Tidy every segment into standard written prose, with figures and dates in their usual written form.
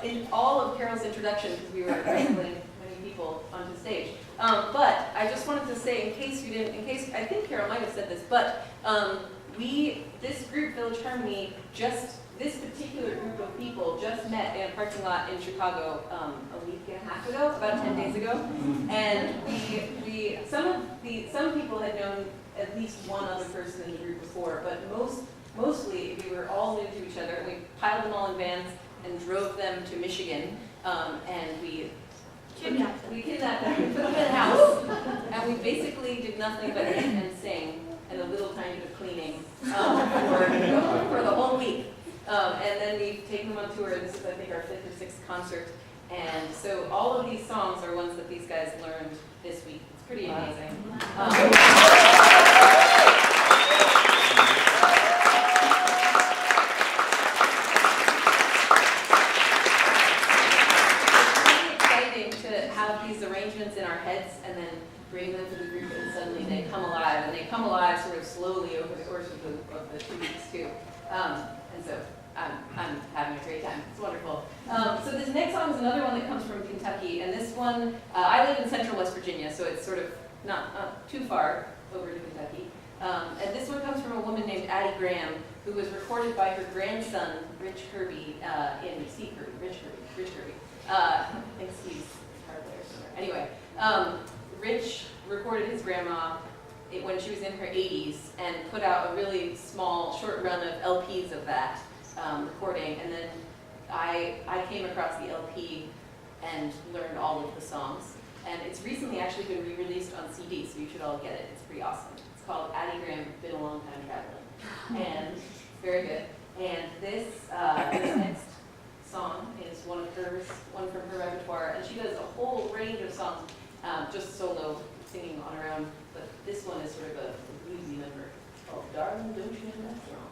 in all of Carol's introduction, because we were wrangling many people onto stage. But I just wanted to say, in case I think Carol might have said this, but this group, Village Harmony, this particular group of people just met in a parking lot in Chicago a week and a half ago, about 10 days ago. And some people had known at least one other person in the group before, but mostly we were all new to each other. We piled them all in vans and drove them to Michigan, and we kidnapped them. We put them in a house, and we basically did nothing but eat and sing and a little tiny bit of cleaning for the whole week. And then we've taken them on tour, and this is, I think, our 5th or 6th concert. And so all of these songs are ones that these guys learned this week. It's pretty amazing. Arrangements in our heads and then bring them to the group, and suddenly they come alive, and they come alive sort of slowly over the course of the 2 weeks too. And so I'm having a great time. It's wonderful. So this next song is another one that comes from Kentucky, and this one, I live in central West Virginia, so it's sort of not too far over to Kentucky. And this one comes from a woman named Addy Graham, who was recorded by her grandson, Rich Kirby, Rich Kirby. I think Steve's guitar player somewhere. Anyway, Rich recorded his grandma when she was in her 80s and put out a really small, short run of LPs of that recording. And then I came across the LP and learned all of the songs. And it's recently actually been re-released on CD, so you should all get it. It's pretty awesome. It's called Addy Graham, Been a Long Time Traveling. And it's very good. And this next song is one from her repertoire, and she does a whole range of songs, just solo singing on her own. But this one is sort of a bluesy number. It's called "Darlin, Don't You Know That's Wrong."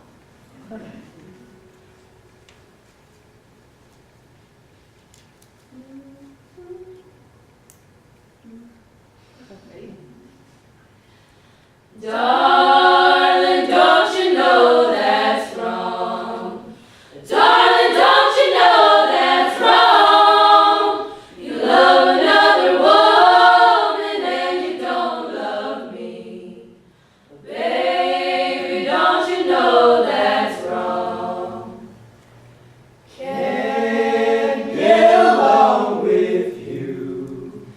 Ready? Darling, don't you know that's wrong? Darling, don't you know that's wrong? You love another woman and you don't love me. Baby, don't you know that's wrong? Can't get along with you.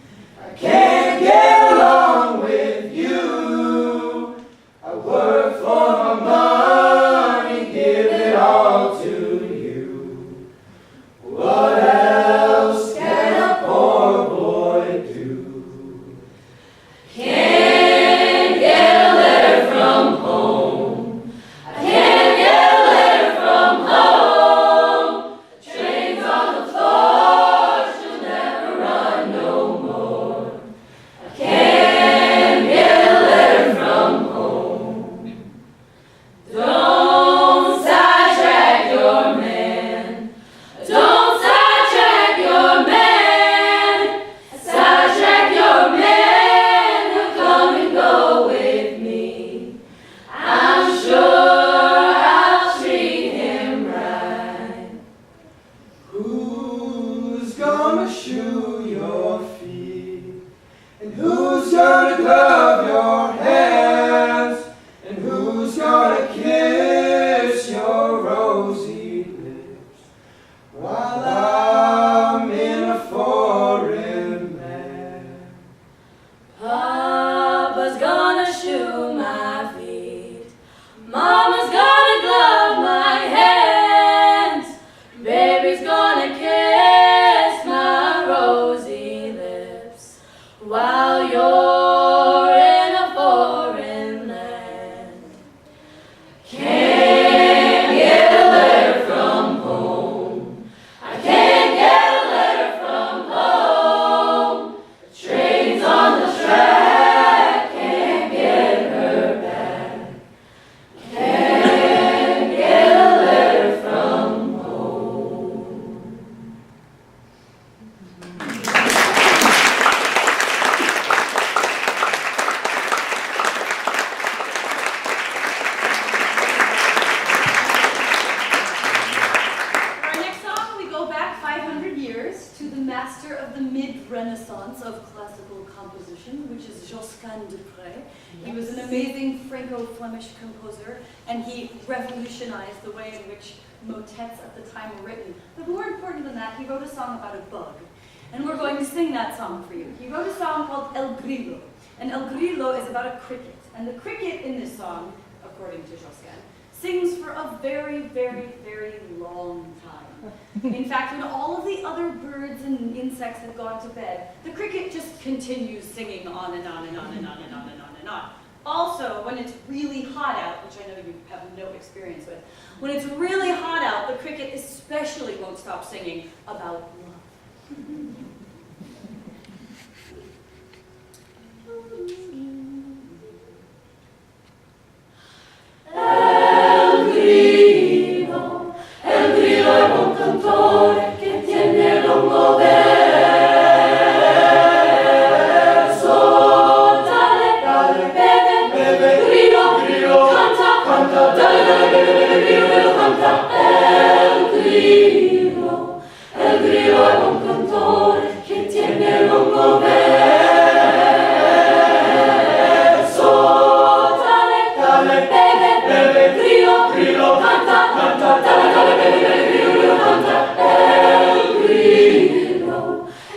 I can't get along with you. I work for my money, give it all to you. What else can a poor boy do? Can't get a letter from home. I can't get a letter from home. The train's on the floor, she'll never run no more. I can't get a letter from home. Don't sidetrack your man. Don't sidetrack your man. Sidetrack your man. He'll come and go with me. I'm sure I'll treat him right. Who's gonna shoe your feet? And who's gonna glove your hands? And who's gonna kiss your rosy lips while I'm in a foreign land? Papa's gonna shoe my feet. Mama's gonna glove my hands. Baby's gonna kiss my rosy lips while you're master of the mid-Renaissance of classical composition, which is Josquin de Prez. He was an amazing Franco-Flemish composer, and he revolutionized the way in which motets at the time were written. But more important than that, he wrote a song about a bug. And we're going to sing that song for you. He wrote a song called El Grillo. And El Grillo is about a cricket. And the cricket in this song, according to Josquin, sings for a very, very, very long time. In fact, when all of the other birds and insects have gone to bed, the cricket just continues singing on and on and on and on and on and on and on. Also, when it's really hot out, which I know you have no experience with, when it's really hot out, the cricket especially won't stop singing about love. El grillo è un cantore che tiene lungo verso. Dale, beve, grillo, canta, dale, grillo, canta. El grillo è un cantore che tiene lungo verso. Dale, beve, grillo, canta, dale, beve, grillo, canta.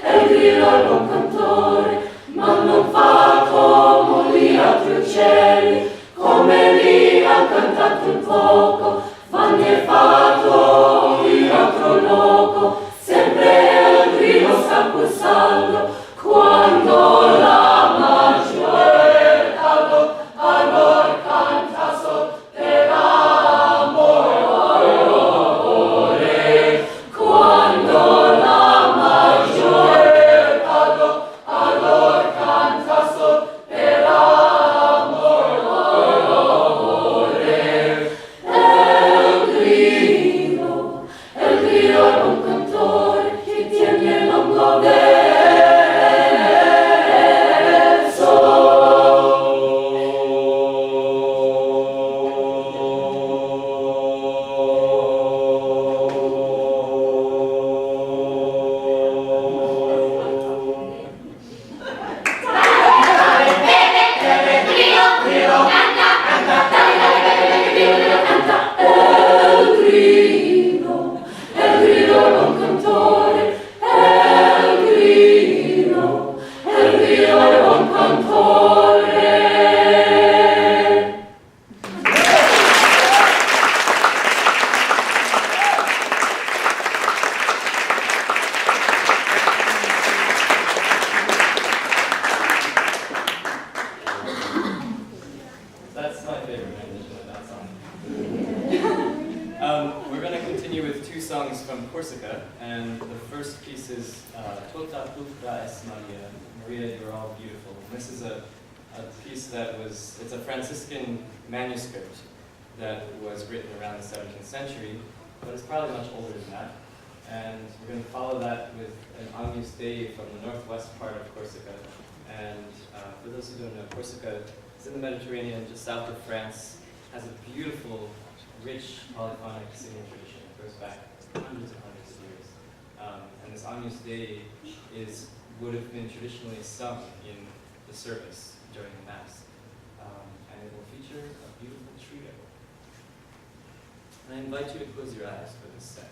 El grillo è un cantore, ma non fa come gli altri uccelli, come lì ha cantato un poco, vanno fatto gli altro loco, sempre il grillo sta pulsando, quando la maggiore caldo, allora canta per amore, quando la maggiore caldo, allora canta per amore. El grillo è un cantore che tiene lungo verso. El grillo è un cantore, el grillo è un cantore. That's my favorite rendition of that song. We're going to continue with two songs from Corsica, and the first piece is Tota Pulcra es Maria, Maria, You're All Beautiful. And this is a piece that it's a Franciscan manuscript that was written around the 17th century, but it's probably much older than that. And we're going to follow that with an Agnus Dei from the northwest part of Corsica. And for those who don't know, Corsica is in the Mediterranean, just south of France, has a beautiful, rich polyphonic singing tradition. It goes back hundreds and hundreds of years. And this Agnus Dei would have been traditionally sung in the service during the Mass. And it will feature a beautiful trio. And I invite you to close your eyes for this set.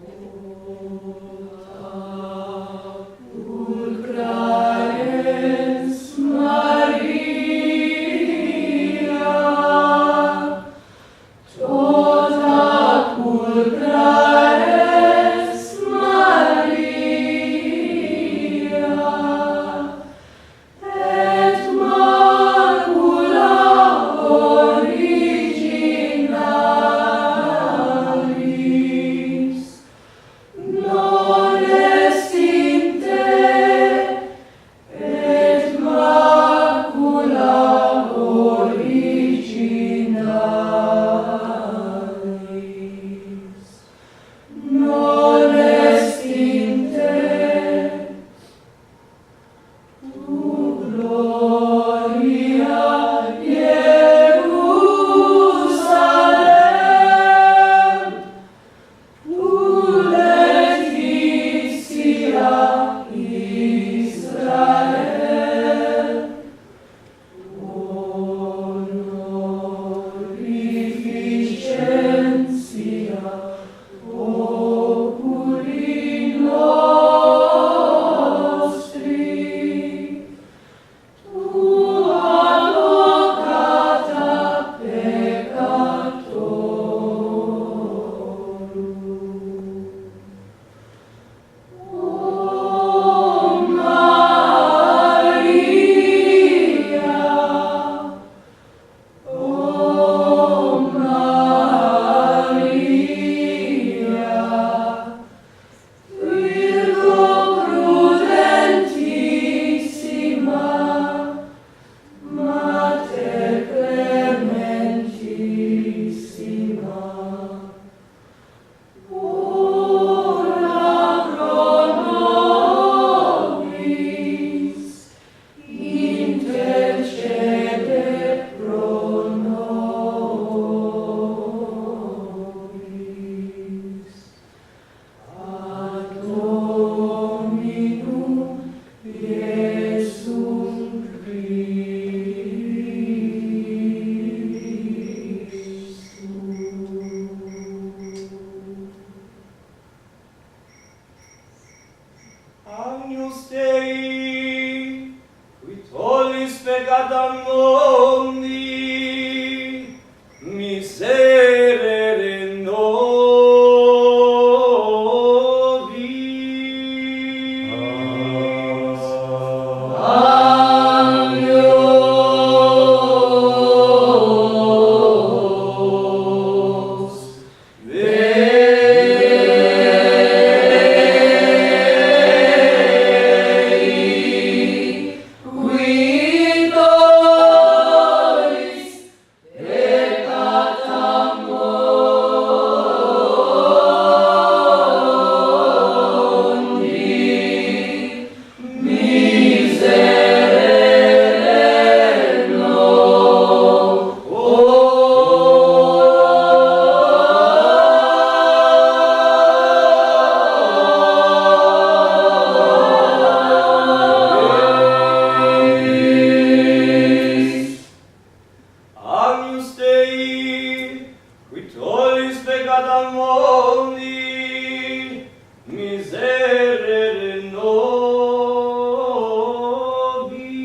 Et Agnus Dei, qui tollis peccata mundi, miserere nobis. Agnus Dei, qui tollis peccata mundi, miserere nobis.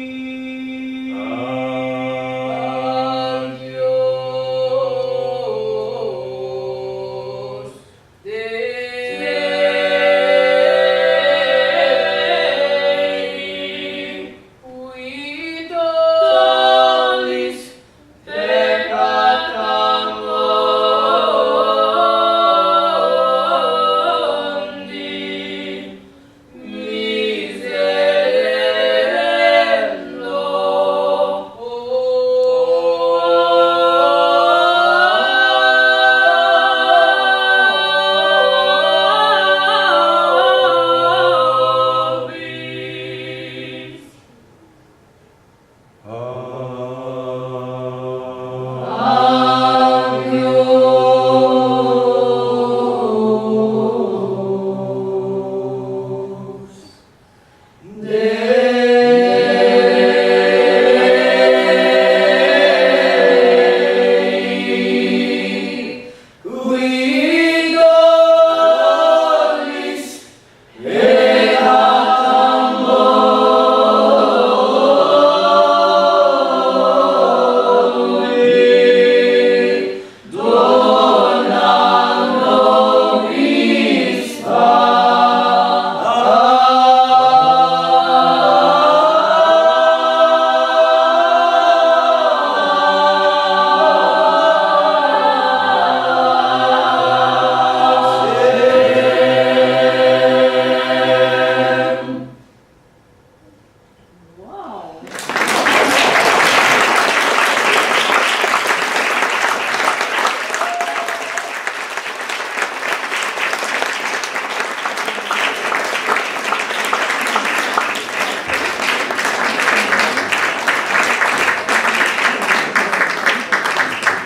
Agnus Dei, qui tollis peccata mundi, miserere nobis.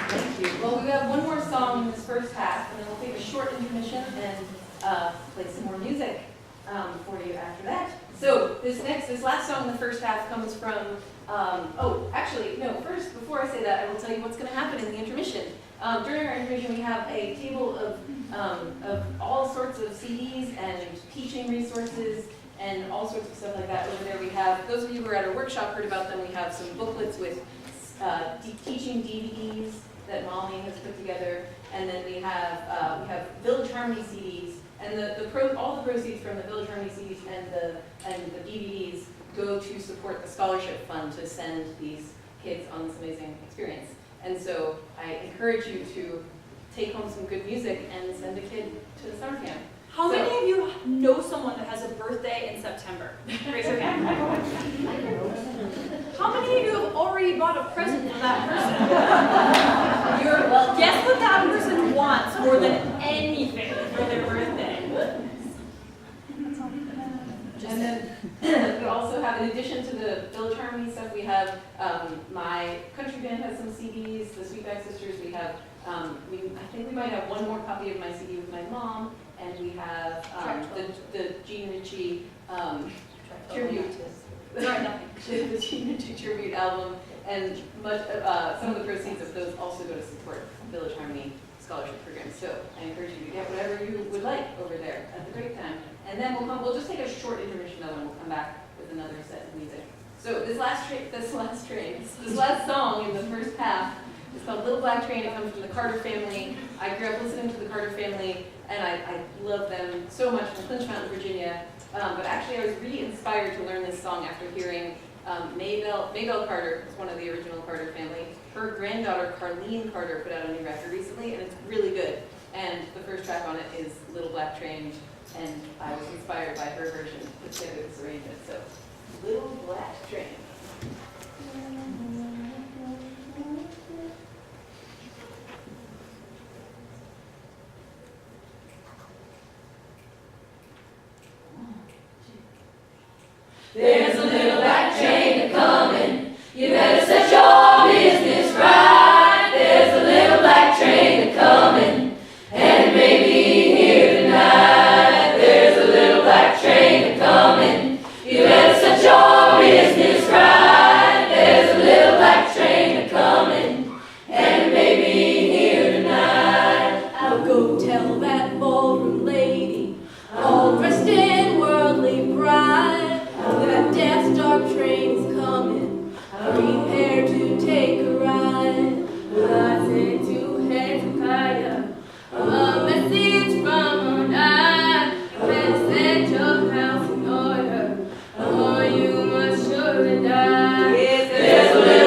Thank you. Well, we have one more song in this first half, and then we'll take a short intermission and play some more music for you after that. So this last song in the first half comes from, first, before I say that, I will tell you what's going to happen in the intermission. During our intermission, we have a table of all sorts of CDs and teaching resources and all sorts of stuff like that. Over there we have, those of you who were at our workshop heard about them, we have some booklets with teaching DVDs that Mollie has put together, and then we have Village Harmony CDs, and all the proceeds from the Village Harmony CDs and the DVDs go to support the scholarship fund to send these kids on this amazing experience. And so I encourage you to take home some good music and send a kid to the summer camp. How many of you know someone that has a birthday in September? Raise your hand. How many of you have already bought a present for that person? Guess what that person wants more than anything for their birthday? And then we also have, in addition to the Village Harmony stuff, we have my country band has some CDs, the Sweetback Sisters. We have, I think we might have one more copy of my CD with my mom, and we have the Gene Ritchie tribute. The Gene Ritchie tribute album, and some of the proceeds of those also go to support Village Harmony scholarship program. So I encourage you to get whatever you would like over there at the break time. And then we'll just take a short intermission though, and we'll come back with another set of music. So this last song in the first half is called Little Black Train. It comes from the Carter family. I grew up listening to the Carter family, and I love them so much from Clinch Mountain, Virginia. But actually, I was really inspired to learn this song after hearing Maybelle Carter, who's one of the original Carter family. Her granddaughter, Carleen Carter, put out a new record recently, and it's really good. And the first track on it is Little Black Train, and I was inspired by her version to put together this arrangement. So, Little Black Train. There's a little black train a-comin', you better set your business right. There's a little black train a-comin', and it may be here tonight. There's a little black train a-comin', you better set your business right. There's a little black train a-comin', and it may be here tonight. I'll go tell that ballroom lady, all dressed in worldly pride, that death's dark train's coming, prepare to take a ride. I say to Hezekiah, a message from on high, you better set your house in order, or you must surely die. There's a little